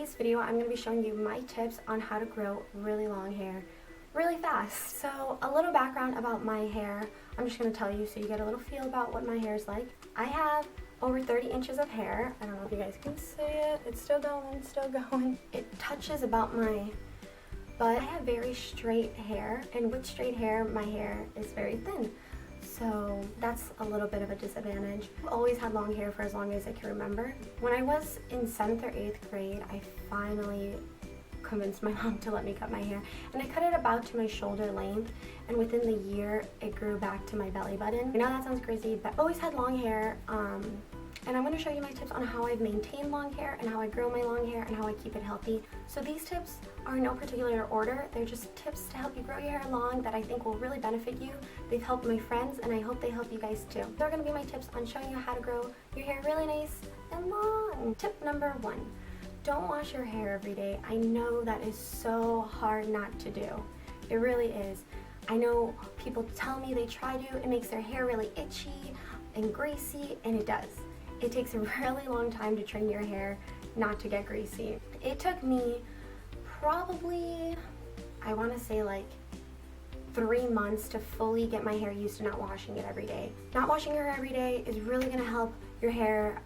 today's video, I'm going to be showing you my tips on how to grow really long hair really fast. So a little background about my hair, I'm just going to tell you so you get a little feel about what my hair is like. I have over 30 inches of hair. I don't know if you guys can see it. It's still going, still going. It touches about my butt. I have very straight hair, and with straight hair, my hair is very thin. So that's a little bit of a disadvantage. I've always had long hair for as long as I can remember. When I was in 7th or 8th grade, I finally convinced my mom to let me cut my hair, and I cut it about to my shoulder length, and within the year it grew back to my belly button. I know that sounds crazy, but I've always had long hair, and I'm going to show you my tips on how I've maintained long hair and how I grow my long hair and how I keep it healthy. So these tips are in no particular order. They're just tips to help you grow your hair long that I think will really benefit you. They've helped my friends, and I hope they help you guys too. They're going to be my tips on showing you how to grow your hair really nice and long. Tip number 1. Don't wash your hair every day. I know that is so hard not to do. It really is. I know people tell me they try to. It makes their hair really itchy and greasy, and it does. It takes a really long time to train your hair not to get greasy. It took me probably, I want to say like 3 months to fully get my hair used to not washing it every day. Not washing your hair every day is really going to help your hair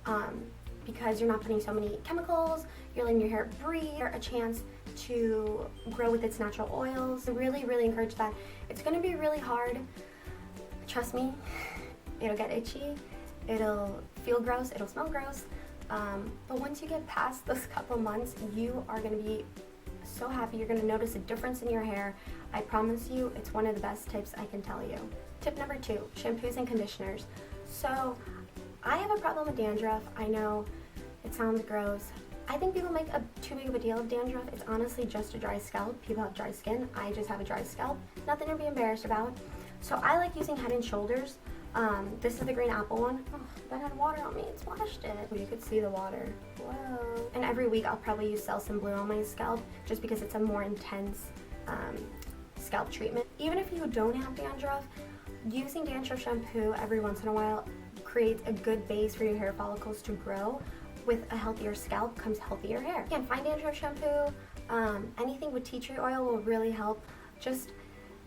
because you're not putting so many chemicals. You're letting your hair breathe, a chance to grow with its natural oils. I really, really encourage that. It's going to be really hard. Trust me, it'll get itchy. It'll feel gross, it'll smell gross, but once you get past those couple months, you are going to be so happy. You're going to notice a difference in your hair. I promise you, it's one of the best tips I can tell you. Tip number 2, shampoos and conditioners. So I have a problem with dandruff. I know it sounds gross. I think people make too big of a deal of dandruff. It's honestly just a dry scalp. People have dry skin. I just have a dry scalp. Nothing to be embarrassed about. So I like using Head & Shoulders. This is the green apple one. Oh, that had water on me. It splashed it. You could see the water. Whoa. And every week I'll probably use Selsun Blue on my scalp just because it's a more intense scalp treatment. Even if you don't have dandruff, using dandruff shampoo every once in a while creates a good base for your hair follicles to grow. With a healthier scalp comes healthier hair. Again, fine dandruff shampoo, anything with tea tree oil will really help. Just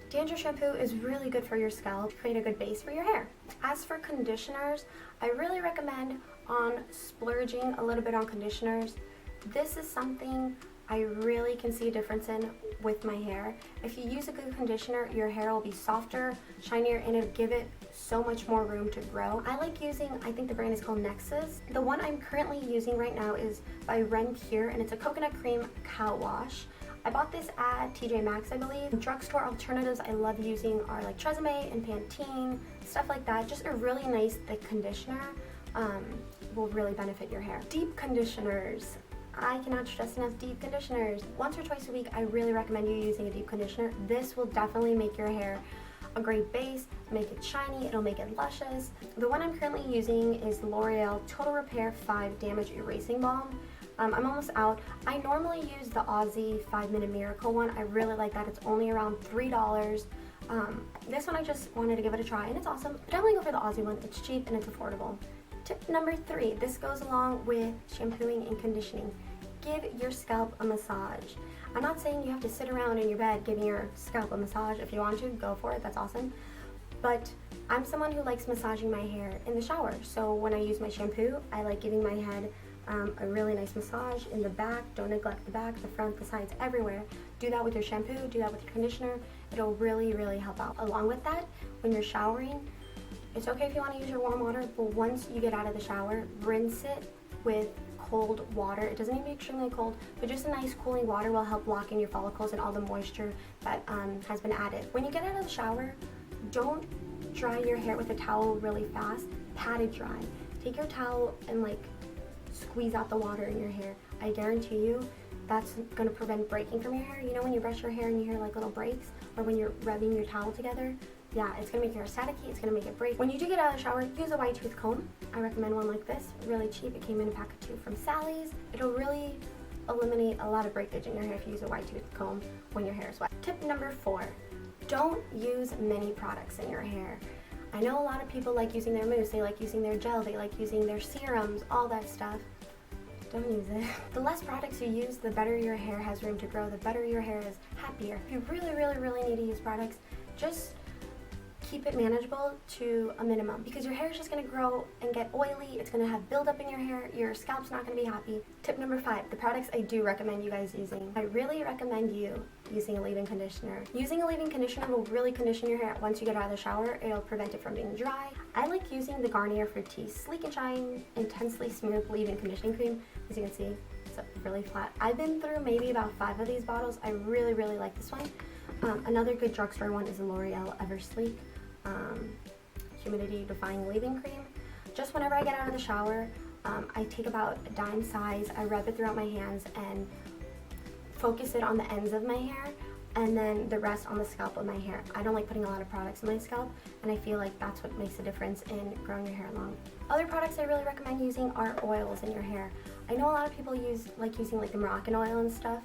dandruff shampoo is really good for your scalp, create a good base for your hair. As for conditioners, I really recommend on splurging a little bit on conditioners. This is something I really can see a difference in with my hair. If you use a good conditioner, your hair will be softer, shinier, and it'll give it so much more room to grow. I like using, I think the brand is called Nexus. The one I'm currently using right now is by Ren Pure, and it's a coconut cream cow wash. I bought this at TJ Maxx, I believe. Drugstore alternatives I love using are like Tresemme and Pantene, stuff like that. Just a really nice thick conditioner will really benefit your hair. Deep conditioners. I cannot stress enough deep conditioners. Once or twice a week, I really recommend you using a deep conditioner. This will definitely make your hair a great base, make it shiny, it'll make it luscious. The one I'm currently using is the L'Oreal Total Repair 5 Damage Erasing Balm. I'm almost out. I normally use the Aussie 5-Minute Miracle one. I really like that. It's only around $3. This one I just wanted to give it a try, and it's awesome. Definitely go for the Aussie one. It's cheap and it's affordable. Tip number 3. This goes along with shampooing and conditioning. Give your scalp a massage. I'm not saying you have to sit around in your bed giving your scalp a massage. If you want to, go for it. That's awesome. But I'm someone who likes massaging my hair in the shower. So when I use my shampoo, I like giving my head a really nice massage in the back. Don't neglect the back, the front, the sides, everywhere. Do that with your shampoo, do that with your conditioner. It'll really, really help out. Along with that, when you're showering, it's okay if you want to use your warm water, but once you get out of the shower, rinse it with cold water. It doesn't need to be extremely cold, but just a nice cooling water will help lock in your follicles and all the moisture that has been added. When you get out of the shower, don't dry your hair with a towel really fast. Pat it dry. Take your towel and like squeeze out the water in your hair. I guarantee you that's going to prevent breaking from your hair. You know when you brush your hair and you hear like little breaks, or when you're rubbing your towel together? Yeah, it's going to make your hair staticky, it's going to make it break. When you do get out of the shower, use a wide tooth comb. I recommend one like this, really cheap. It came in a pack of 2 from Sally's. It'll really eliminate a lot of breakage in your hair if you use a wide tooth comb when your hair is wet. Tip number 4, don't use many products in your hair. I know a lot of people like using their mousse, they like using their gel, they like using their serums, all that stuff. don't use it. The less products you use, the better your hair has room to grow, the better your hair is happier. If you really need to use products, just keep it manageable to a minimum, because your hair is just going to grow and get oily. It's going to have buildup in your hair. Your scalp's not going to be happy. Tip number 5, the products I do recommend you guys using. I really recommend you using a leave-in conditioner. Using a leave-in conditioner will really condition your hair once you get out of the shower. It'll prevent it from being dry. I like using the Garnier Fructis Sleek and Shine Intensely Smooth Leave-In Conditioning Cream. As you can see, it's really flat. I've been through maybe about 5 of these bottles. I really like this one. Another good drugstore one is the L'Oreal Eversleek Humidity Defying Leave-In Cream. Just whenever I get out of the shower, I take about a dime size, I rub it throughout my hands and focus it on the ends of my hair, and then the rest on the scalp of my hair. I don't like putting a lot of products in my scalp, and I feel like that's what makes a difference in growing your hair long. Other products I really recommend using are oils in your hair. I know a lot of people like using the Moroccan oil and stuff.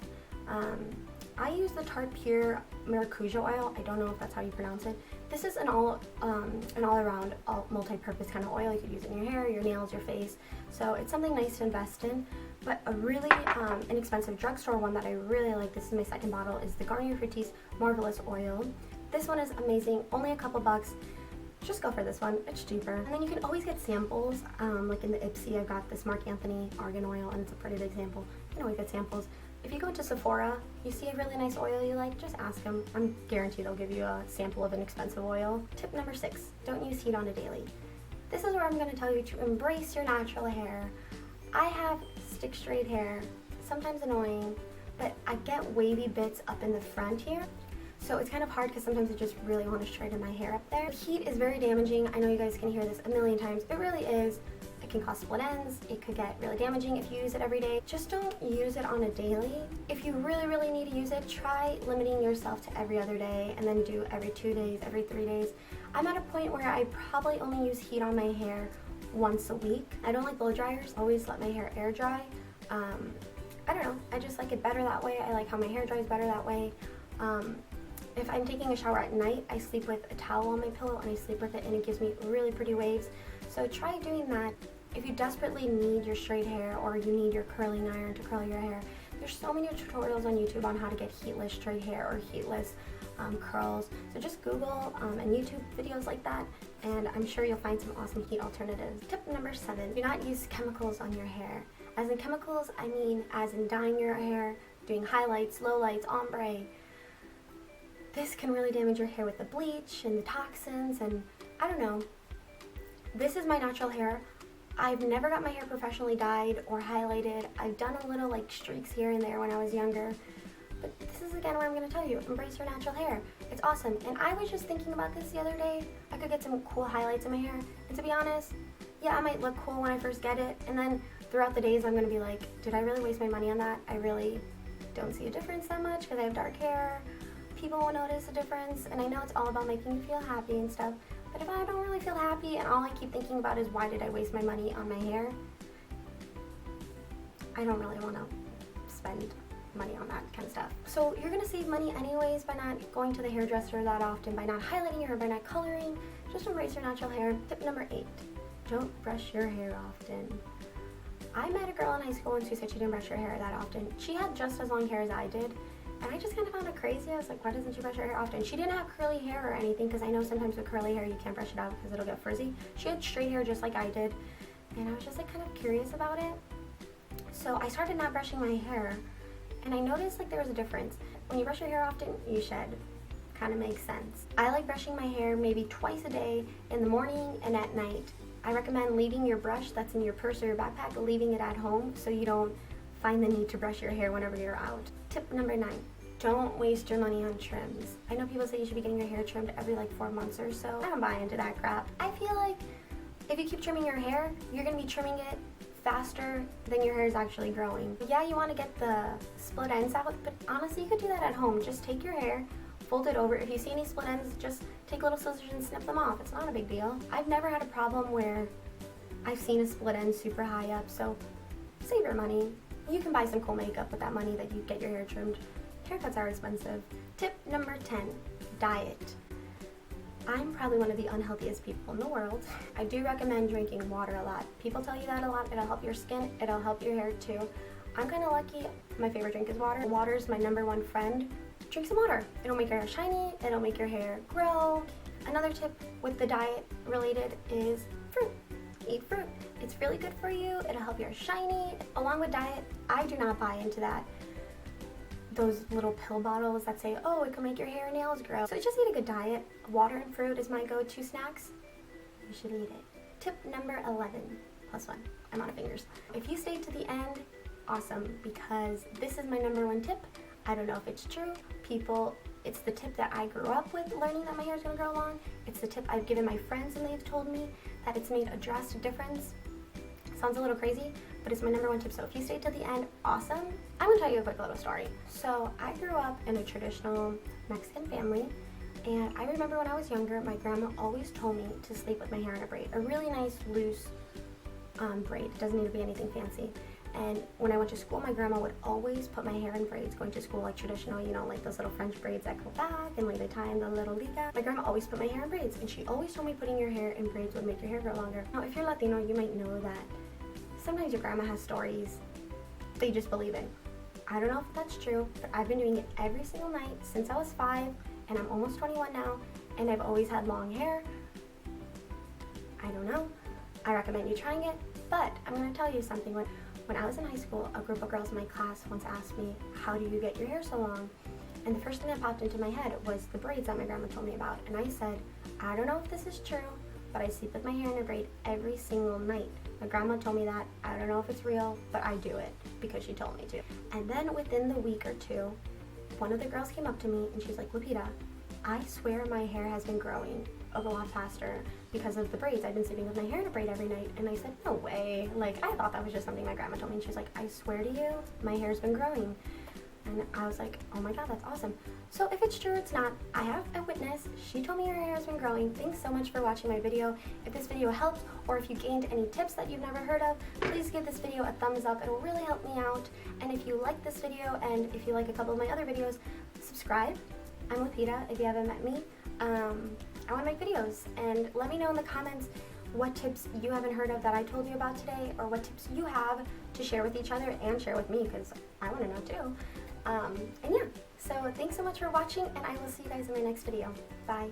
I use the Tarte Pure Maracuja oil. I don't know if that's how you pronounce it. This is an all-around, multi-purpose kind of oil. You could use it in your hair, your nails, your face. So it's something nice to invest in. But a really inexpensive drugstore one that I really like, this is my second bottle, is the Garnier Fructis Marvelous Oil. This one is amazing, only a couple bucks. Just go for this one, it's cheaper. And then you can always get samples, like in the Ipsy, I've got this Marc Anthony Argan Oil, and it's a pretty big sample. You can always get samples. If you go into Sephora, you see a really nice oil you like, just ask them. I'm guaranteed they'll give you a sample of an expensive oil. Tip number 6, don't use heat on a daily. This is where I'm going to tell you to embrace your natural hair. I have stick straight hair, sometimes annoying, but I get wavy bits up in the front here. So it's kind of hard because sometimes I just really want to straighten my hair up there. Heat is very damaging. I know you guys can hear this a million times. It really is. It can cause split ends. It could get really damaging if you use it every day. Just don't use it on a daily. If you really need to use it, try limiting yourself to every other day, and then do every 2 days, every 3 days. I'm at a point where I probably only use heat on my hair once a week. I don't like blow dryers. I always let my hair air dry. I don't know. I just like it better that way. I like how my hair dries better that way. If I'm taking a shower at night, I sleep with a towel on my pillow and I sleep with it, and it gives me really pretty waves. So try doing that. If you desperately need your straight hair, or you need your curling iron to curl your hair, there's so many tutorials on YouTube on how to get heatless straight hair or heatless curls. So just Google and YouTube videos like that, and I'm sure you'll find some awesome heat alternatives. Tip number 7, do not use chemicals on your hair. As in chemicals, I mean as in dyeing your hair, doing highlights, lowlights, ombre. This can really damage your hair with the bleach and the toxins, and I don't know. This is my natural hair. I've never got my hair professionally dyed or highlighted. I've done a little streaks here and there when I was younger. But this is again where I'm going to tell you, embrace your natural hair. It's awesome. And I was just thinking about this the other day. I could get some cool highlights in my hair. And to be honest, yeah, I might look cool when I first get it. And then throughout the days, I'm going to be like, did I really waste my money on that? I really don't see a difference that much because I have dark hair. People will notice a difference. And I know it's all about making you feel happy and stuff. But if I don't really feel happy and all I keep thinking about is why did I waste my money on my hair, I don't really want to spend money on that kind of stuff. So you're going to save money anyways by not going to the hairdresser that often, by not highlighting your hair, by not coloring. Just embrace your natural hair. Tip number 8, don't brush your hair often. I met a girl in high school once who said she didn't brush her hair that often. She had just as long hair as I did. And I just kind of found it crazy. I was like, why doesn't she brush her hair often? She didn't have curly hair or anything, because I know sometimes with curly hair you can't brush it out because it'll get frizzy. She had straight hair just like I did. And I was just kind of curious about it. So I started not brushing my hair. And I noticed there was a difference. When you brush your hair often, you shed. Kind of makes sense. I like brushing my hair maybe twice a day, in the morning and at night. I recommend leaving your brush that's in your purse or your backpack, leaving it at home so you don't find the need to brush your hair whenever you're out. Tip number 9, don't waste your money on trims. I know people say you should be getting your hair trimmed every 4 months or so. I don't buy into that crap. I feel like if you keep trimming your hair, you're going to be trimming it faster than your hair is actually growing. Yeah, you want to get the split ends out, but honestly, you could do that at home. Just take your hair, fold it over. If you see any split ends, just take little scissors and snip them off. It's not a big deal. I've never had a problem where I've seen a split end super high up, so save your money. You can buy some cool makeup with that money that you get your hair trimmed. Haircuts are expensive. Tip number 10, diet. I'm probably one of the unhealthiest people in the world. I do recommend drinking water a lot. People tell you that a lot. It'll help your skin. It'll help your hair too. I'm kind of lucky. My favorite drink is water. Water is my #1 friend. Drink some water. It'll make your hair shiny. It'll make your hair grow. Another tip with the diet related is fruit. Eat fruit. It's really good for you. It'll help your hair shiny. Along with diet, I do not buy into that. Those little pill bottles that say, oh, it can make your hair and nails grow. So just eat a good diet. Water and fruit is my go-to snacks. You should eat it. Tip number 11, +1. I'm out of fingers. If you stayed to the end, awesome, because this is my #1 tip. I don't know if it's true. It's the tip that I grew up with, learning that my hair is gonna grow long. It's the tip I've given my friends and they've told me that it's made a drastic difference. Sounds a little crazy, but it's my #1 tip. So if you stayed to the end, awesome. I'm gonna tell you a quick little story. So I grew up in a traditional Mexican family, and I remember when I was younger, my grandma always told me to sleep with my hair in a braid, a really nice loose braid. It doesn't need to be anything fancy. And when I went to school, my grandma would always put my hair in braids, going to school like traditional, you know, like those little French braids that go back and like they tie in the little liga. My grandma always put my hair in braids, and she always told me putting your hair in braids would make your hair grow longer. Now, if you're Latino, you might know that sometimes your grandma has stories that you just believe in. I don't know if that's true, but I've been doing it every single night since I was 5, and I'm almost 21 now, and I've always had long hair. I don't know. I recommend you trying it, but I'm going to tell you something. When I was in high school, a group of girls in my class once asked me, how do you get your hair so long? And the first thing that popped into my head was the braids that my grandma told me about. And I said, I don't know if this is true, but I sleep with my hair in a braid every single night. My grandma told me that. I don't know if it's real, but I do it because she told me to. And then within the week or two, one of the girls came up to me and she's like, Lupita, I swear my hair has been growing a lot faster because of the braids. I've been sleeping with my hair in a braid every night. And I said, no way. Like, I thought that was just something my grandma told me. And she's like, I swear to you, my hair's been growing. And I was like, oh my god, that's awesome. So if it's true, it's not. I have a witness. She told me her hair has been growing. Thanks so much for watching my video. If this video helped, or if you gained any tips that you've never heard of, please give this video a thumbs up. It'll really help me out. And if you like this video, and if you like a couple of my other videos, subscribe. I'm Lupita, if you haven't met me. I want to make videos, and let me know in the comments what tips you haven't heard of that I told you about today, or what tips you have to share with each other and share with me, because I want to know too. And yeah, so thanks so much for watching, and I will see you guys in my next video. Bye.